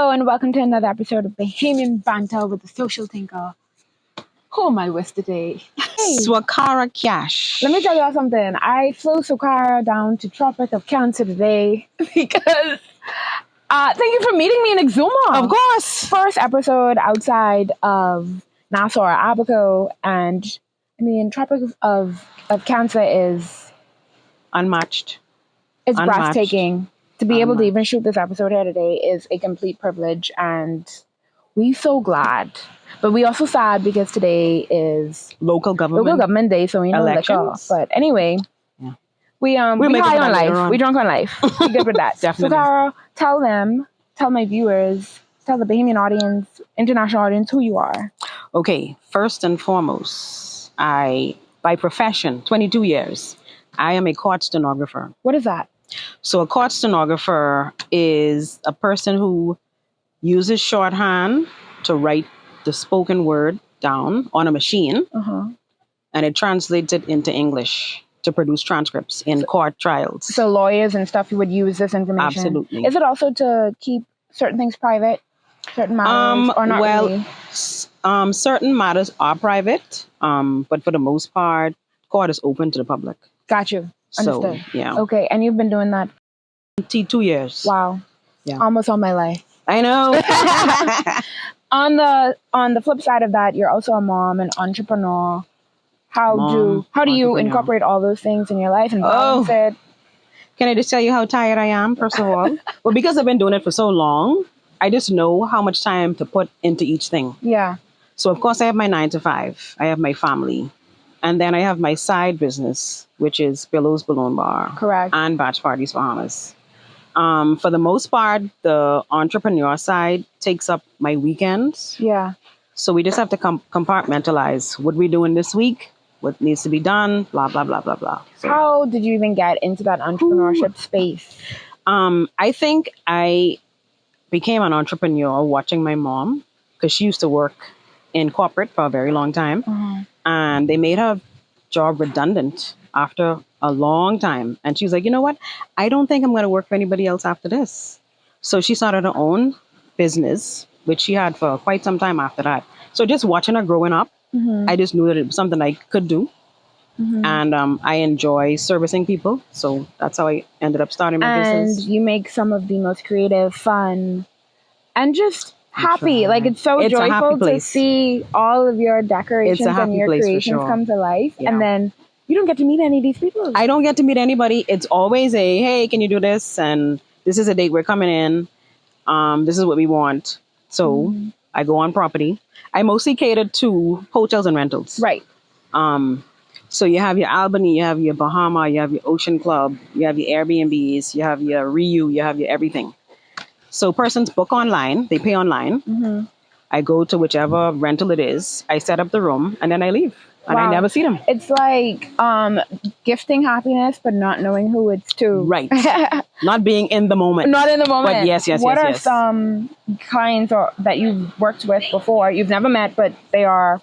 Hello and welcome to another episode of Bahamian Banter with the Social Thinker. Who am I with today? Hey, Swakara Cash. let me tell y'all something. I flew Swakara down to Tropic of Cancer today because thank you for meeting me in Exuma. Of course. First episode outside of Nassau or Abaco, and I mean Tropic of Cancer is Unmatched. it's Unmatched. breathtaking. To be able to even shoot this episode here today is a complete privilege, and we're so glad. But we also sad because today is Local government day, so we know liquor. elections. But anyway, Yeah. we make high it on later life. on. We drunk on life. We good with that. Definitely. So Cara, tell my viewers, tell the Bahamian audience, international audience, who you are. Okay, first and foremost, by profession, 22 years, I am a court stenographer. What is that? So a court stenographer is a person who uses shorthand to write the spoken word down on a machine, and it translates it into English to produce transcripts in court trials. So lawyers and stuff would use this information. Absolutely. Is it also to keep certain things private, certain matters, or not really? Certain matters are private, but for the most part, court is open to the public. Got you. Understood. So, yeah. Okay, and you've been doing that. 22 years. Wow. Yeah. Almost all my life. I know. On the flip side of that, you're also a mom, an entrepreneur. How do you incorporate all those things in your life and balance it? Can I just tell you how tired I am, first of all? Well, because I've been doing it for so long, I just know how much time to put into each thing. Yeah. So, of course, I have my 9 to 5. I have my family. And then I have my side business, which is Billows Balloon Bar. Correct. And Batch Parties Bahamas. For the most part, the entrepreneur side takes up my weekends. Yeah. So we just have to compartmentalize what we're doing this week, what needs to be done, blah, blah, blah, blah, blah. So, how did you even get into that entrepreneurship space? I think I became an entrepreneur watching my mom, because she used to work in corporate for a very long time. And they made her job redundant after a long time. And she was like, you know what? I don't think I'm going to work for anybody else after this. So she started her own business, which she had for quite some time after that. So just watching her growing up, I just knew that it was something I could do. And I enjoy servicing people. So that's how I ended up starting my business. And you make some of the most creative, fun, and just happy. Like, it's so joyful to see all of your decorations and your creations come to life. Yeah. And then you don't get to meet any of these people. I don't get to meet anybody. It's always a, hey, can you do this? And this is a date we're coming in. This is what we want. So I go on property. I mostly cater to hotels and rentals. Right. So you have your Albany, you have your Bahama, you have your Ocean Club, you have your Airbnbs, you have your Ryu, you have your everything. So persons book online, they pay online. I go to whichever rental it is. I set up the room and then I leave. And I never see them. It's like gifting happiness, but not knowing who it's to. Right. Not being in the moment. Not in the moment. But yes. What are some clients that you've worked with before? You've never met, but they are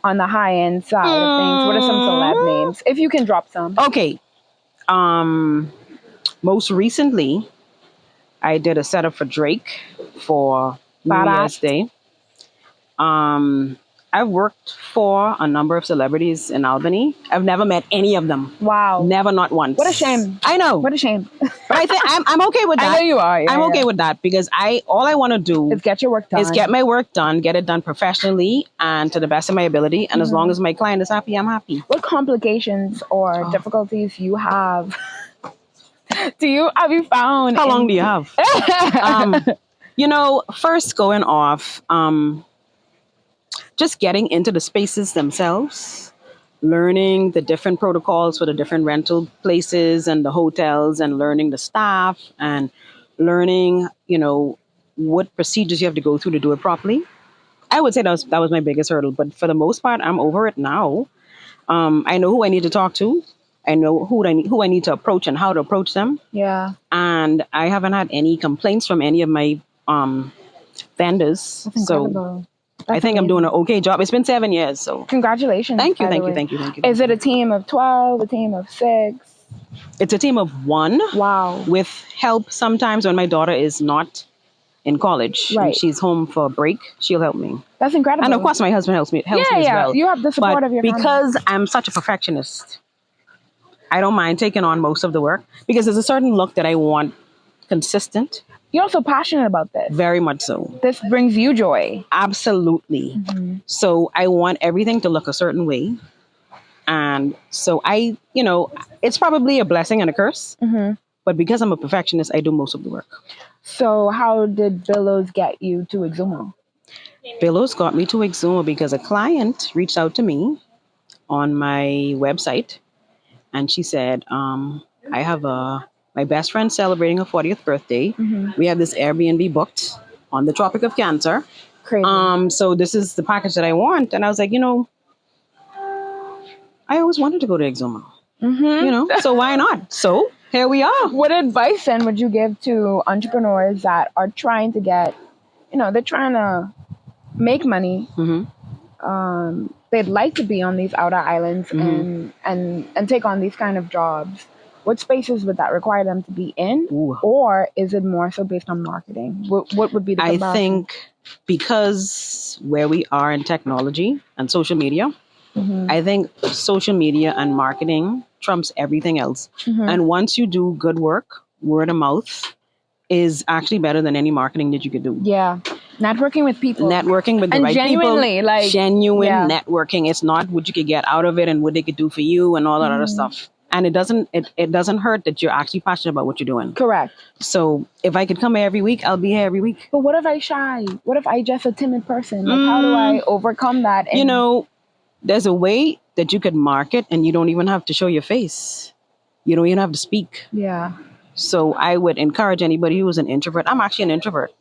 on the high end side of things. What are some celeb names? If you can drop some. Okay. Most recently, I did a setup for Drake for New Year's Day. I've worked for a number of celebrities in Albany. I've never met any of them. Wow. Never, not once. What a shame. I know. What a shame. But I think I'm okay with that. I know you are. I'm okay with that because all I want to do is get your work done. Is get my work done, get it done professionally and to the best of my ability. And as long as my client is happy, I'm happy. What complications or difficulties you have? Have you found? How long do you have? First going off, just getting into the spaces themselves, learning the different protocols for the different rental places and the hotels, and learning the staff and learning, what procedures you have to go through to do it properly. I would say that was my biggest hurdle, but for the most part, I'm over it now. I know who I need to talk to. I know who I need to approach and how to approach them. Yeah. And I haven't had any complaints from any of my vendors. That's incredible. I think I'm doing an okay job. It's been 7 years, so congratulations. Thank you. Is it a team of 12, a team of 6? It's a team of 1. Wow. With help sometimes when my daughter is not in college. Right. And she's home for a break. She'll help me. That's incredible. And of course, my husband helps me as well. You have the support of your family. Because I'm such a perfectionist, I don't mind taking on most of the work because there's a certain look that I want consistent. You're also passionate about this. Very much so. This brings you joy. Absolutely. Mm-hmm. So I want everything to look a certain way. And so it's probably a blessing and a curse. Mm-hmm. But because I'm a perfectionist, I do most of the work. So how did Billows get you to Exuma? Billows got me to Exuma because a client reached out to me on my website. And she said, I have my best friend celebrating her 40th birthday. Mm-hmm. We have this Airbnb booked on the Tropic of Cancer. Crazy. So this is the package that I want. And I was like, I always wanted to go to Exuma. Mm-hmm. So why not? So here we are. What advice then would you give to entrepreneurs that are trying to get, they're trying to make money. Mm-hmm. They'd like to be on these outer islands mm-hmm. and take on these kind of jobs. What spaces would that require them to be in? Ooh. Or is it more so based on marketing? What would be the comparison? I think because where we are in technology and social media, mm-hmm. I think social media and marketing trumps everything else. Mm-hmm. And once you do good work, word of mouth is actually better than any marketing that you could do. Yeah. Networking with people. Networking with the right people. Genuine networking. It's not what you could get out of it and what they could do for you and all that other stuff. And it doesn't hurt that you're actually passionate about what you're doing. Correct. So if I could come here every week, I'll be here every week. But what if I'm shy? What if I'm just a timid person? How do I overcome that? There's a way that you could market and you don't even have to show your face. You don't even have to speak. Yeah. So I would encourage anybody who's an introvert. I'm actually an introvert.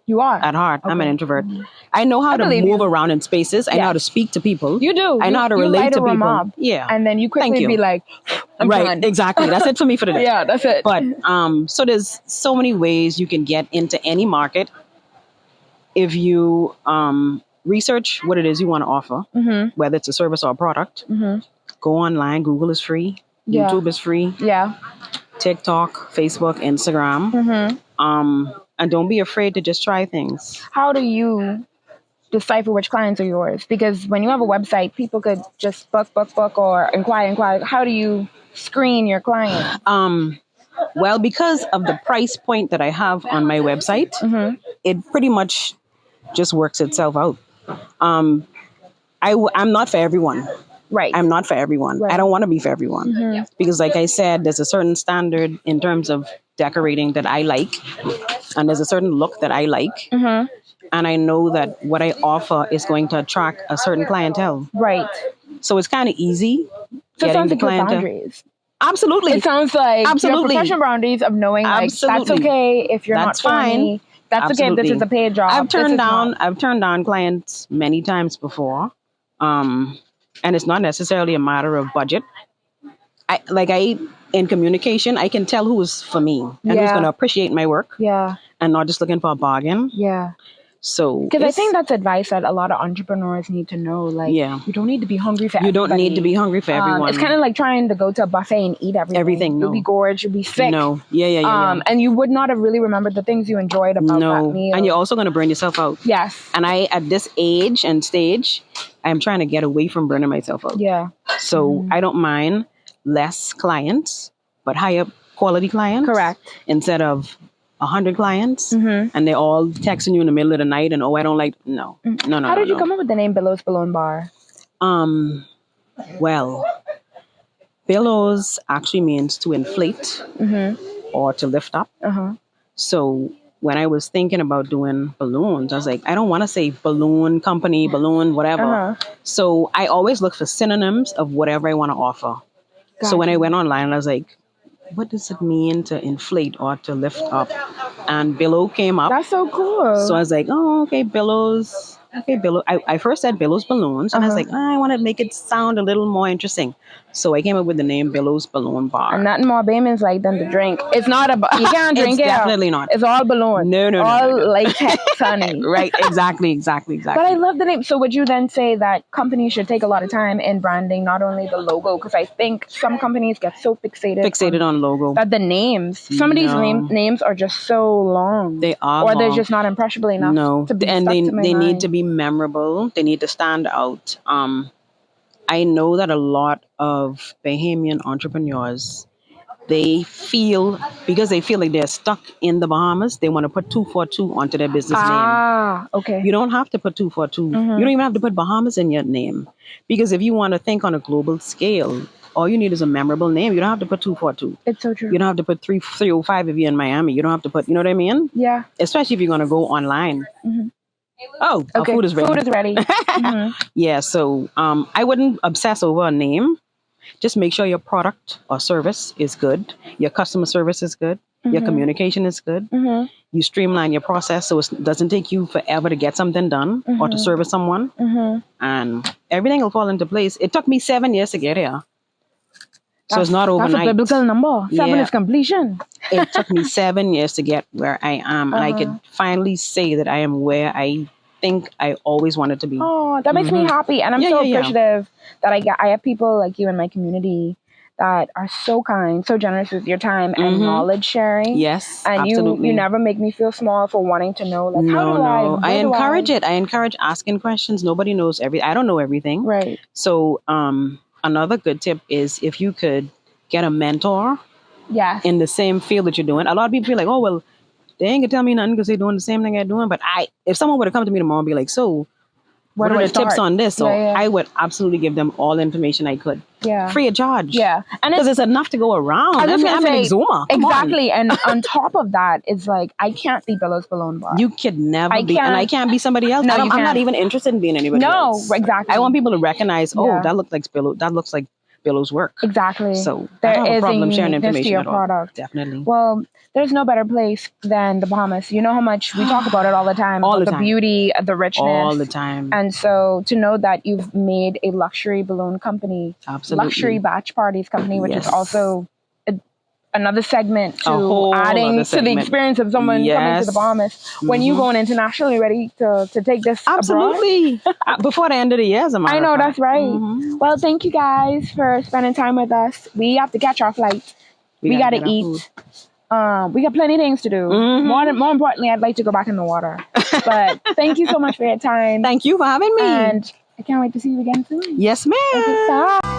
You are? At heart. Okay. I'm an introvert. Mm-hmm. I know how to move around in spaces. I know how to speak to people. You do. I know how to relate to people. Up, yeah. And then you quickly be like, I'm done. Exactly. That's it for me for today. Yeah, that's it. But so there's so many ways you can get into any market if you research what it is you want to offer, mm-hmm. whether it's a service or a product. Mm-hmm. Go online. Google is free. Yeah. YouTube is free. Yeah. TikTok, Facebook, Instagram. Mm-hmm. And don't be afraid to just try things. How do you decipher which clients are yours? Because when you have a website, people could just book or inquire. How do you screen your client? Well, because of the price point that I have on my website, mm-hmm. it pretty much just works itself out. I'm not for everyone. Right. I'm not for everyone. Right. I don't want to be for everyone. Mm-hmm. Because like I said, there's a certain standard in terms of decorating that I like. And there's a certain look that I like. Mm-hmm. And I know that what I offer is going to attract a certain clientele. Right. So it's kind of easy getting the clientele. Boundaries. Absolutely. It sounds like your professional boundaries of knowing that's okay if you're not fine. Me. That's okay if this is a paid job. I've turned down clients many times before. And it's not necessarily a matter of budget. In communication, I can tell who's for me and who's going to appreciate my work. Yeah. And not just looking for a bargain. Yeah. So, because I think that's advice that a lot of entrepreneurs need to know. Like, you don't need to be hungry for everybody. You don't need to be hungry for everyone. It's kind of like trying to go to a buffet and eat everything. No. You'll be gorged. You'll be sick. No. Yeah. And you would not have really remembered the things you enjoyed about that meal. And you're also going to burn yourself out. Yes. And at this age and stage, I'm trying to get away from burning myself out. Yeah. So I don't mind less clients, but higher quality clients. Correct. Instead of 100 clients, mm-hmm. and they're all texting you in the middle of the night, and I don't like. No. How did you come up with the name Billows Balloon Bar? Well, Billows actually means to inflate mm-hmm. or to lift up. Uh-huh. So when I was thinking about doing balloons, I was like, I don't want to say balloon company, balloon, whatever. Uh-huh. So I always look for synonyms of whatever I want to offer. Gotcha. So when I went online, I was like, what does it mean to inflate or to lift up? And Billow came up. That's so cool. So I was like, oh, okay, Billows. okay, Billow. I first said Billows Balloons, and I was like, I want to make it sound a little more interesting. So I came up with the name Billows Balloon Bar. And nothing more Bahamians like than to drink. It's not you can't drink it. It's definitely not. It's all balloon. No. All latex, honey. Right, exactly. But I love the name. So would you then say that companies should take a lot of time in branding, not only the logo? Because I think some companies get so fixated on logo. That the names, some of these names are just so long. They are Or long. they're just not impressionable enough to be and stuck they to my mind. need to be memorable. They need to stand out. I know that a lot of Bahamian entrepreneurs, because they feel like they're stuck in the Bahamas, they want to put 242 onto their business name. Okay. You don't have to put 242. You don't even have to put Bahamas in your name. Because if you want to think on a global scale, all you need is a memorable name. You don't have to put 242. It's so true. You don't have to put 305 if you're in Miami. You don't have to put, you know what I mean? Yeah. Especially if you're going to go online. Oh, okay. Our food is ready. Food is ready. Yeah, so I wouldn't obsess over a name. Just make sure your product or service is good. Your customer service is good. Your communication is good. You streamline your process so it doesn't take you forever to get something done or to service someone. And everything will fall into place. It took me 7 years to get here. So it's not overnight. That's a biblical number. 7 is completion. It took me 7 years to get where I am. And I could finally say that I am where I think I always wanted to be. Oh, that makes me happy. And I'm so appreciative that I have people like you in my community that are so kind, so generous with your time and knowledge sharing. Yes, and absolutely. you never make me feel small for wanting to know. Like, I encourage it. I encourage asking questions. Nobody knows I don't know everything. Right. So, another good tip is if you could get a mentor in the same field that you're doing. A lot of people feel like, oh, well, they ain't gonna tell me nothing because they're doing the same thing I'm doing. But if someone would have come to me tomorrow and be like, so what are the tips on this? So I would absolutely give them all the information I could. Yeah. Free of charge. Yeah. And because it's enough to go around. I'm in Exuma. Exactly. And on top of that, it's like, I can't be Billows Balloon Bar. You could never be. And I can't be somebody else. I'm not even interested in being anybody else. No, exactly. I want people to recognize, that looks like Billows. That looks like Billow's work. Exactly. So there I don't have a problem sharing information at all. Product. Definitely. Well, there's no better place than the Bahamas. You know how much we talk about it all the time. The beauty, the richness. All the time. And so to know that you've made a luxury balloon company, luxury batch parties company, which is also another segment to adding to the experience of someone coming to the Bahamas. When you going international, you ready to take this absolutely before the end of the year, as a matter I know, that's right. Well, thank you guys for spending time with us. We have to catch our flight. We got to eat. We got plenty of things to do. More importantly, I'd like to go back in the water. But thank you so much for your time. Thank you for having me. And I can't wait to see you again soon. Yes, ma'am. Okay, bye.